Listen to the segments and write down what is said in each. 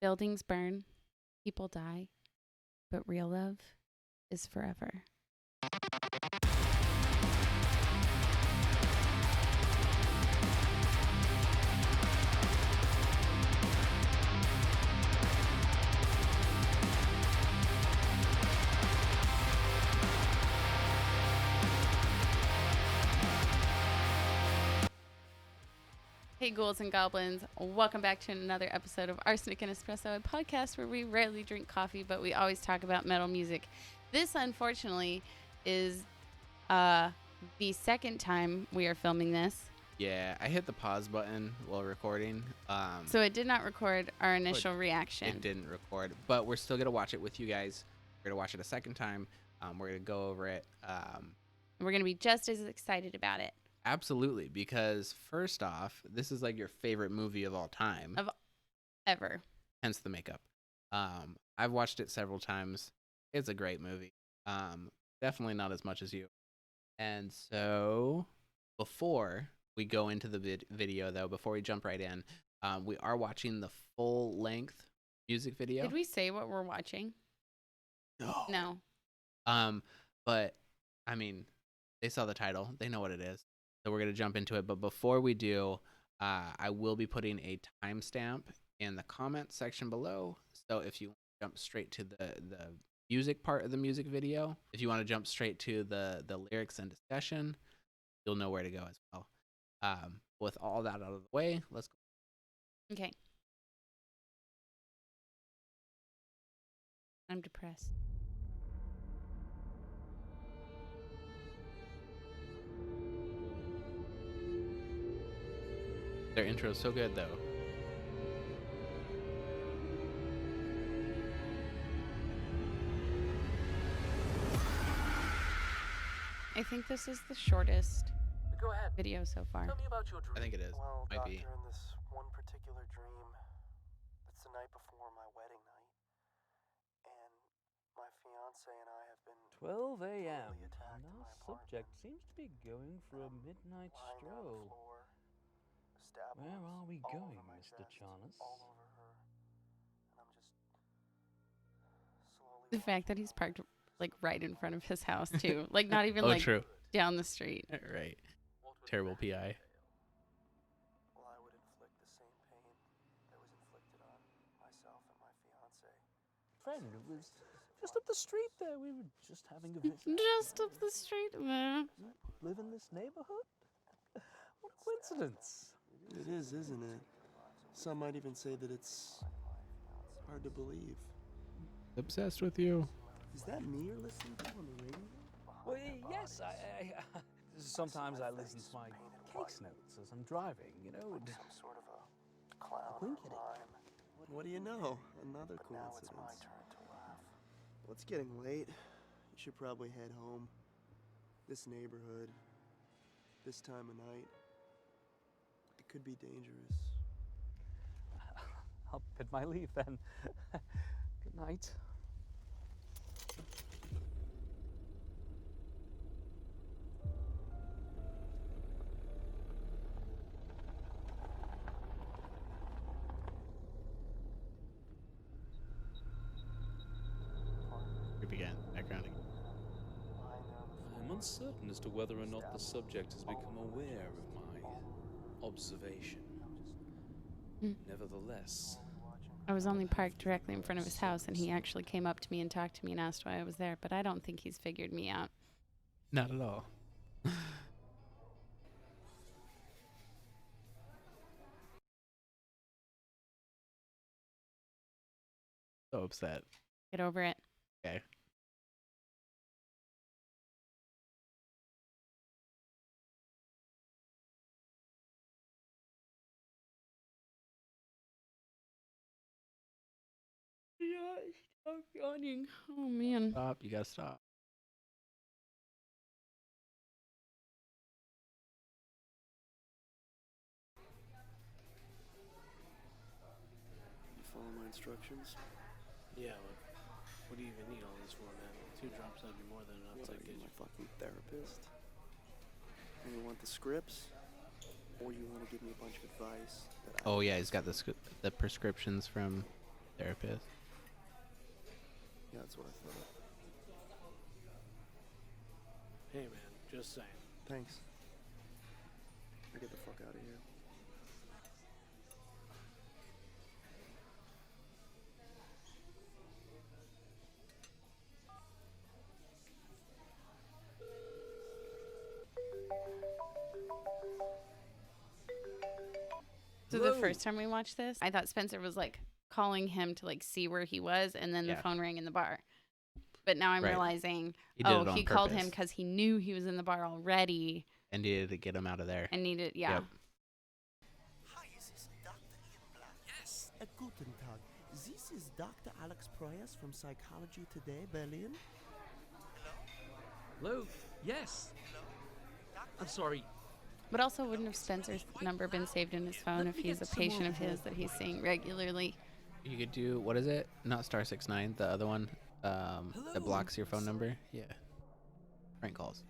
Buildings burn, people die, but real love is forever. Hey, ghouls and goblins. Welcome back to another episode of Arsenic and Espresso, a podcast where we rarely drink coffee, but we always talk about metal music. This, unfortunately, is the second time we are filming this. Yeah, I hit the pause button while recording. So it did not record our initial reaction. It didn't record, but we're still going to watch it with you guys. We're going to watch it a second time. We're going to go over it. We're going to be just as excited about it. Absolutely, because first off, this is like your favorite movie of all time. Ever. Hence the makeup. I've watched it several times. It's a great movie. Definitely not as much as you. And so before we go into the video, though, before we jump right in, we are watching the full-length music video. Did we say what we're watching? No. But, I mean, they saw the title. They know what it is. So we're going to jump into it. But before we do, I will be putting a timestamp in the comments section below. So if you jump straight to the music part of the music video, if you want to jump straight to the lyrics and discussion, you'll know where to go as well. With all that out of the way, let's go. Okay. I'm depressed. Their intro is so good, though. I think this is the shortest video so far. Tell me about your dream. I think it is. Well, Might Doctor, be. in this one particular dream, it's the night before my wedding night, and my fiance and I have been 12 a.m. brutally and attacked in our my subject apartment. seems to be going for a midnight Lying down on the stroll. floor, stab Where wounds are we all going, over my Mr. chest, Charnas? all over her, and I'm just slowly The fact that he's watching parked like right in front of his house too, like not even Oh, like true. down the street. Right. What would Terrible happen PI. if well, I would inflict the same pain that was inflicted on myself and my fiance. Friend, it was just up the street there. We were just having a visit. Just up the street. Live in this neighborhood? What a coincidence. It is, isn't it? Some might even say that it's hard to believe. Obsessed with you. Is that me you're listening to on the radio? Well, yes, I sometimes I listen to my case notes as I'm driving, you know. Some sort of a clown Wink or at it. mime. What do you know? Another But now it's my coincidence. turn to laugh. Well, it's getting late. You should probably head home. This neighborhood, this time of night, it could be dangerous. I'll bid my leave then. Good night. Here we begin. Background again. Lying there on the floor, I'm uncertain as to whether or not the subject has become aware of my observation. Nevertheless, I was only parked directly in front of his house, and he actually came up to me and talked to me and asked why I was there, but I don't think he's figured me out. Not at all. So upset. Get over it. Okay. Yeah, stop yawning. Oh, man. Stop. You gotta stop. You follow my instructions? Yeah, what do you even need all this for, man? 2 drops would be more than enough What to are get you, you. my fucking therapist? And you want the scripts? Or you want to give me a bunch of advice that I Oh yeah, he's got the prescriptions from therapist. Yeah, that's what I thought. Hey, man, just saying. Thanks. I get the fuck out of here. So the first time we watched this, I thought Spencer was like calling him to like see where he was, and then the Yeah. phone rang in the bar. But now I'm Right. realizing, He did it on he called him purpose. because he knew he was in the bar already And needed to get him out of there. and needed, yeah. Yep. Hi, is this Dr. Ian Black? Yes. Guten Tag. This is Dr. Alex Proyas from Psychology Today, Berlin. Hello? Yes. I'm sorry. But also, wouldn't have Spencer's number been saved in his phone if he's a patient of his that he's seeing regularly? You could do, what is it? Not *69, the other one that blocks your phone number. Yeah. Prank calls.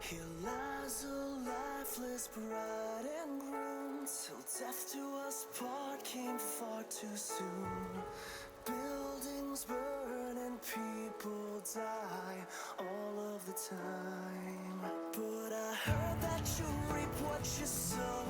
Here lies a lifeless bride and groom, till death to us part came far too soon. Buildings burn and people die all of the time. But I heard that you reap what you sow,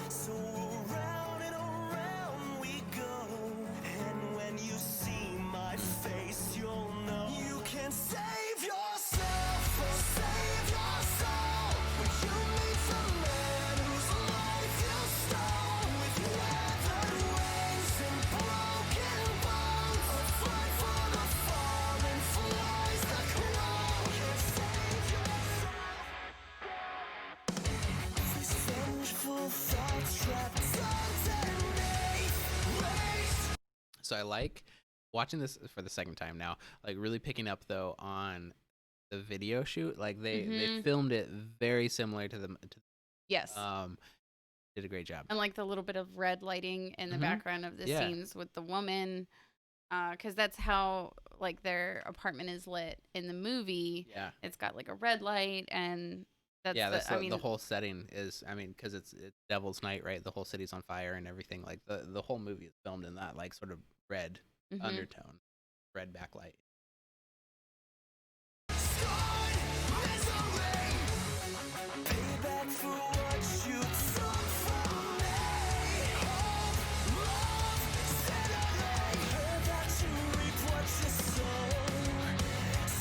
so around and around we go. And when you see my face, you'll know you can save yourself or save your soul. When you meet the man whose life you stole, with weathered wings and broken bones, a flight for the fallen flies the crow. You can save yourself. These vengeful thoughts trapped underneath race. So I like watching this for the second time now, like really picking up though on the video shoot. Like they filmed it very similar to Yes. did a great job. And like the little bit of red lighting in the Mhm. background of the Yeah. scenes with the woman, because that's how like their apartment is lit in the movie. Yeah. It's got like a red light, and that's That's I mean, the whole setting is, I mean, because it's Devil's Night, right? The whole city's on fire and everything. Like the whole movie is filmed in that like sort of red mhm. undertone, red backlight. Payback for what you took from me. Hope, love, sanity. Heard that you reap what you sow.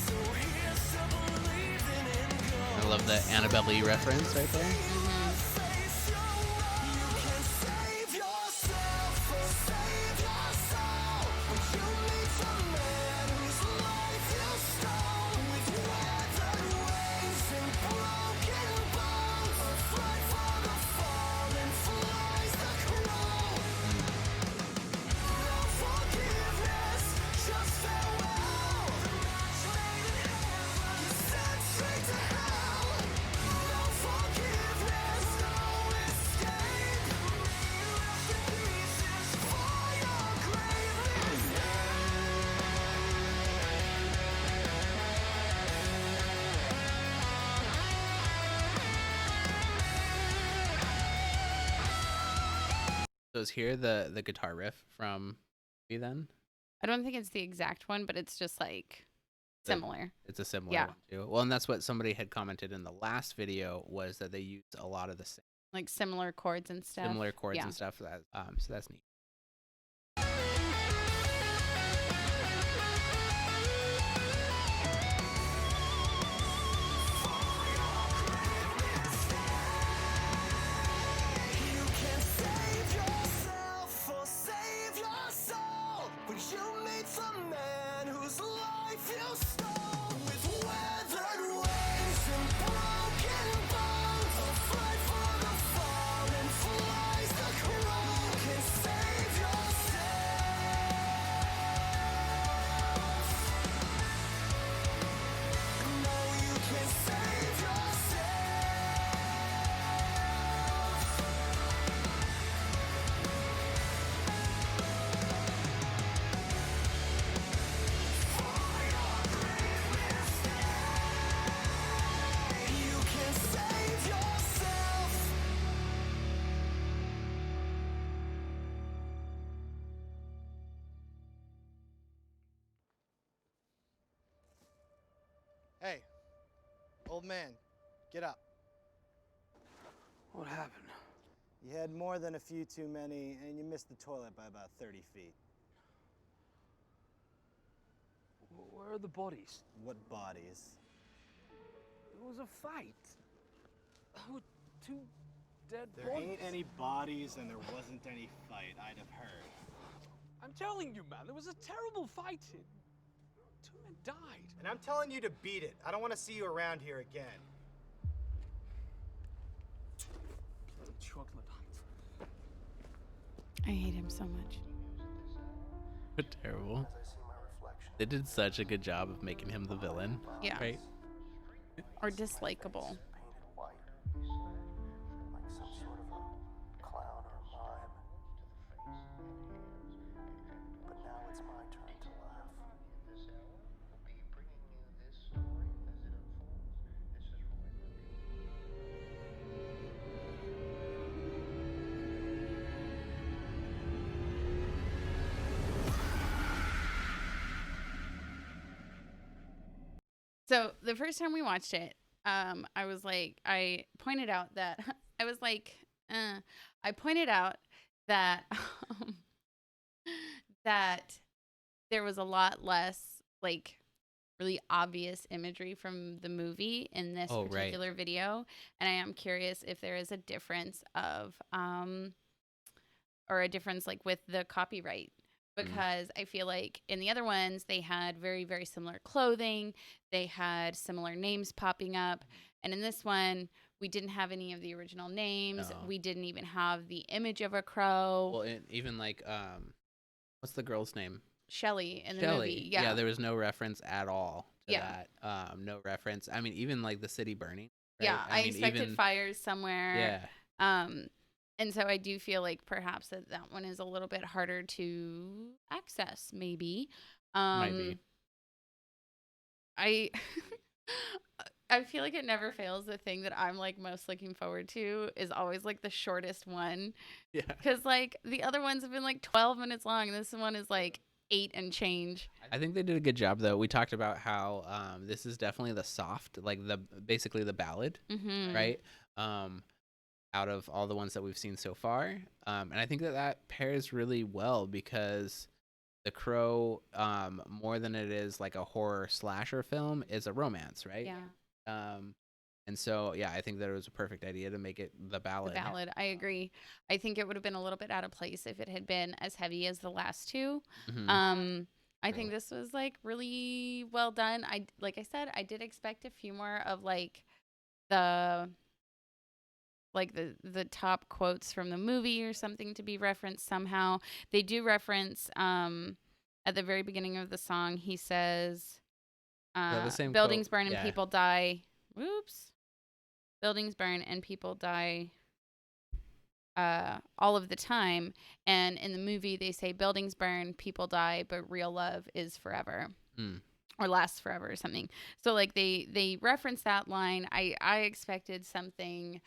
So here's to believing in God. I love the Annabelle Lee reference right there. Face your way. You can save yourself or save your soul. When you meet the man whose life you stole, with weathered wings and broken bones, a flight for the fallen flies the crow. No forgiveness, just farewell. The match made in heaven, you sent straight to hell. No forgiveness, no escape. You left in pieces for your grave. So is here the guitar riff from movie then? I don't think it's the exact one, but it's just like The- similar. It's a similar Yeah. one too. Well, and that's what somebody had commented in the last video, was that they used a lot of the same Like similar chords and stuff. similar chords Yeah. and stuff. So that's neat. You can save yourself or save your soul. When you meet the man whose life you stole, with weathered wings and broken bones, a fight for the fallen flies the crow. You can save Hey, old man, get up. What happened? You had more than a few too many, and you missed the toilet by about 30 feet. Where are the bodies? What bodies? There was a fight. Oh, two dead There bodies. ain't any bodies, and there wasn't any fight, I'd have heard. I'm telling you, man, there was a terrible fight. Two men died. And I'm telling you to beat it. I don't want to see you around here again. Chocolate. I hate him so much. Terrible. They did such a good job of making him the villain. Yeah. Right? Or dislikable. Painted white, like some sort of a clown or a mime. But now it's my turn to laugh. So the first time we watched it, I pointed out that that there was a lot less like really obvious imagery from the movie in this Oh, right. particular video, and I am curious if there is a difference of or a difference like with the copyright. Because I feel like in the other ones, they had very, very similar clothing. They had similar names popping up. And in this one, we didn't have any of the original names. No. We didn't even have the image of a crow. Well, and even like, what's the girl's name? Shelley in the Shelley. movie. Yeah. There was no reference at all to Yeah. that. No reference. I mean, even like the city burning. Right? Yeah. I mean, expected even, fires somewhere. Yeah. And so I do feel like perhaps that one is a little bit harder to access, maybe. Might be. I feel like it never fails. The thing that I'm like most looking forward to is always like the shortest one. Yeah. Because like the other ones have been like 12 minutes long. And this one is like 8 and change. I think they did a good job though. We talked about how this is definitely the soft, like basically the ballad, Mm-hmm. right? Out of all the ones that we've seen so far. And I think that pairs really well because The Crow, more than it is like a horror slasher film, is a romance, right? Yeah. And so, yeah, I think that it was a perfect idea to make it the ballad. The ballad. I agree. I think it would have been a little bit out of place if it had been as heavy as the last two. Mhm. I think this was like really well done. Like I said, I did expect a few more of like the top quotes from the movie or something to be referenced somehow. They do reference at the very beginning of the song, he says The same buildings quote, burn and yeah. people die. Whoops. Buildings burn and people die all of the time. And in the movie they say buildings burn, people die, but real love is forever. Or lasts forever or something. So like they reference that line. I expected something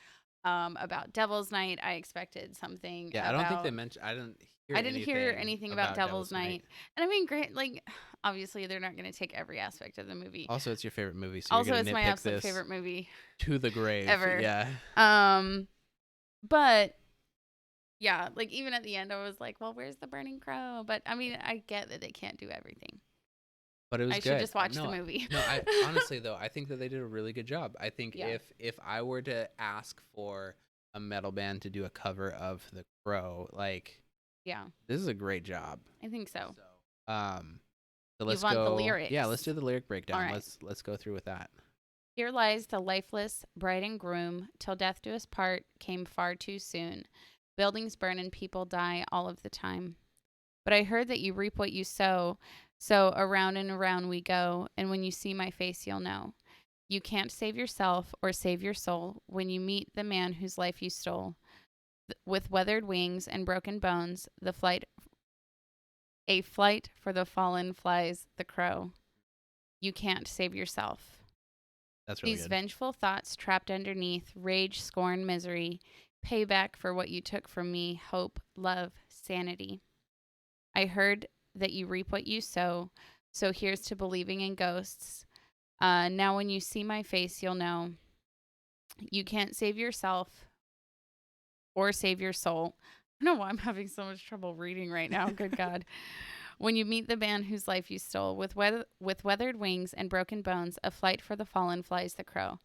about Devil's Night. I expected something. Yeah, I don't think they mentioned. I didn't hear anything about Devil's Night. And I mean, great. Like, obviously, they're not going to take every aspect of the movie. Also, it's your favorite movie, so Also, you're it's gonna my nitpick absolute this favorite movie to the grave. ever. Yeah. But yeah, like even at the end, I was like, well, where's the burning crow? But I mean, I get that they can't do everything. But it was good. I should just watch the movie. No, honestly though, I think that they did a really good job. I think Yeah. if I were to ask for a metal band to do a cover of The Crow, like, Yeah, this is a great job. I think so. So let's want the go. lyrics. Yeah, let's do the lyric breakdown. All right. Let's go through with that. Here lies the lifeless bride and groom, till death do us part came far too soon. Buildings burn and people die all of the time. But I heard that you reap what you sow, so around and around we go, and when you see my face you'll know. You can't save yourself or save your soul when you meet the man whose life you stole. With weathered wings and broken bones, a flight for the fallen flies the crow. You can't save yourself. That's really These good. vengeful thoughts trapped underneath rage, scorn, misery, payback for what you took from me, hope, love, sanity. I heard that you reap what you sow, so here's to believing in ghosts. Now when you see my face, you'll know you can't save yourself or save your soul. I don't know why I'm having so much trouble reading right now. Good God. When you meet the man whose life you stole, with weathered wings and broken bones, a flight for the fallen flies the crow.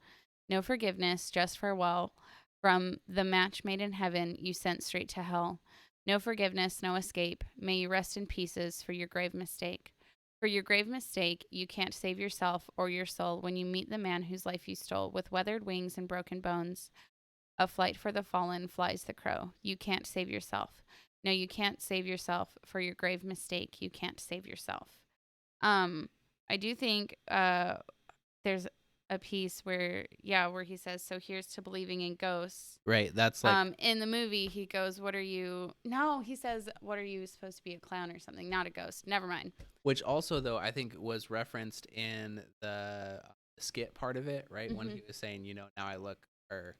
No forgiveness, just farewell. From the match made in heaven, you sent straight to hell. No forgiveness, no escape. May you rest in pieces for your grave mistake. For your grave mistake, you can't save yourself or your soul when you meet the man whose life you stole, with weathered wings and broken bones. A flight for the fallen flies the crow. You can't save yourself. No, you can't save yourself for your grave mistake. You can't save yourself. I do think there's a piece where he says, so here's to believing in ghosts. Right. That's like in the movie he goes, what are you? No, he says, what are you supposed to be, a clown or something? Not a ghost. Never mind. which also though I think was referenced in the skit part of it, right? When he was saying, now I look, or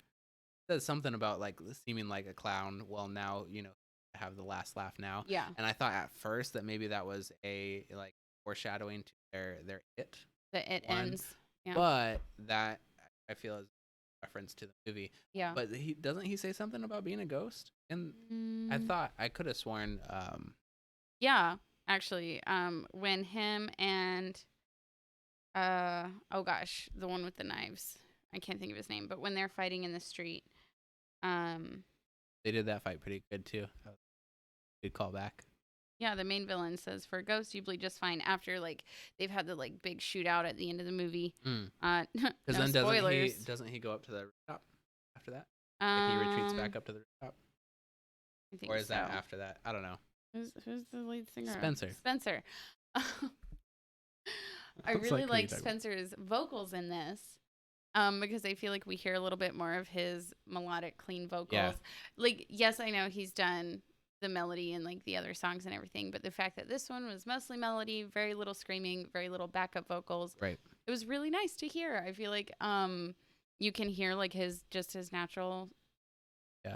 says something about like seeming like a clown. Well, now, I have the last laugh now. Yeah. And I thought at first that maybe that was a like foreshadowing to their it. The it one. ends. Yeah. But that I feel is a reference to the movie. Yeah. But he say something about being a ghost? And I thought I could have sworn yeah, actually, when him and oh gosh, the one with the knives. I can't think of his name, but when they're fighting in the street, they did that fight pretty good too. Good callback. Yeah, the main villain says, for ghosts, you bleed just fine. After, like, they've had the, like, big shootout at the end of the movie. No then spoilers. doesn't he go up to the rooftop after that? Like he retreats back up to the rooftop? I think Or is that so. after that? I don't know. Who's the lead singer? Spencer. I really like Spencer's vocals in this. Because I feel like we hear a little bit more of his melodic, clean vocals. Yeah. Like, yes, I know he's done the melody and like the other songs and everything, but the fact that this one was mostly melody, very little screaming, very little backup vocals, right? It was really nice to hear. I feel like you can hear like his natural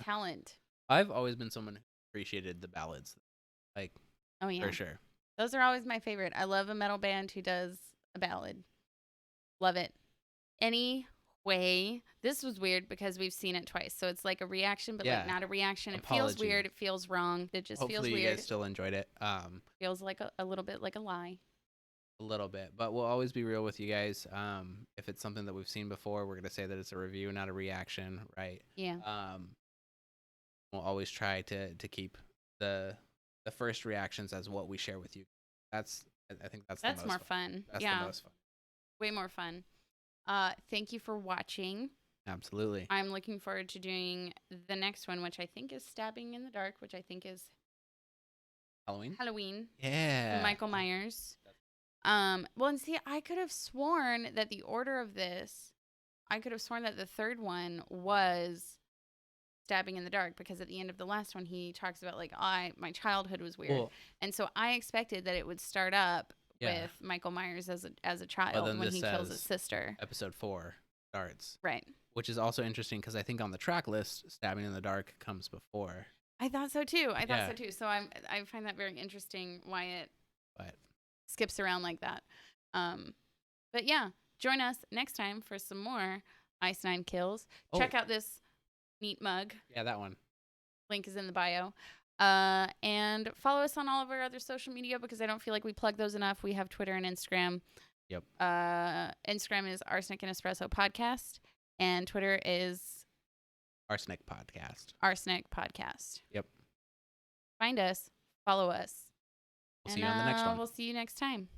talent. I've always been someone who appreciated the ballads, like oh yeah, for sure. Those are always my favorite. I love a metal band who does a ballad. Love it. Anyway, this was weird because we've seen it twice. So it's like a reaction, but like not a reaction. It feels weird. It feels wrong. It just feels weird. Hopefully you guys still enjoyed it. Feels like a little bit like a lie. A little bit, but we'll always be real with you guys. If it's something that we've seen before, we're gonna say that it's a review, not a reaction, right? Yeah. We'll always try to keep the first reactions as what we share with you. I think that's the most more fun. That's the most fun. Way more fun. Thank you for watching. Absolutely. I'm looking forward to doing the next one, which I think is Stabbing in the Dark, which I think is Halloween. Yeah. Michael Myers. Well, and see, I could have sworn that the order of this, the third one was Stabbing in the Dark, because at the end of the last one, he talks about like, my childhood was weird. Well, and so I expected that it would start up with Michael Myers as a child when he kills his sister. Episode 4 starts. Right. Which is also interesting because I think on the track list, Stabbing in the Dark comes before. I thought so too. So I find that very interesting why it skips around like that. But yeah, join us next time for some more Ice 9 Kills. Check out this neat mug. Yeah, that one. Link is in the bio. And follow us on all of our other social media because I don't feel like we plug those enough. We have Twitter and Instagram. Yep. Instagram is Arsenic and Espresso Podcast, and Twitter is Arsenic Podcast. Arsenic Podcast. Yep. Find us, follow us. We'll see you on the next one. We'll see you next time.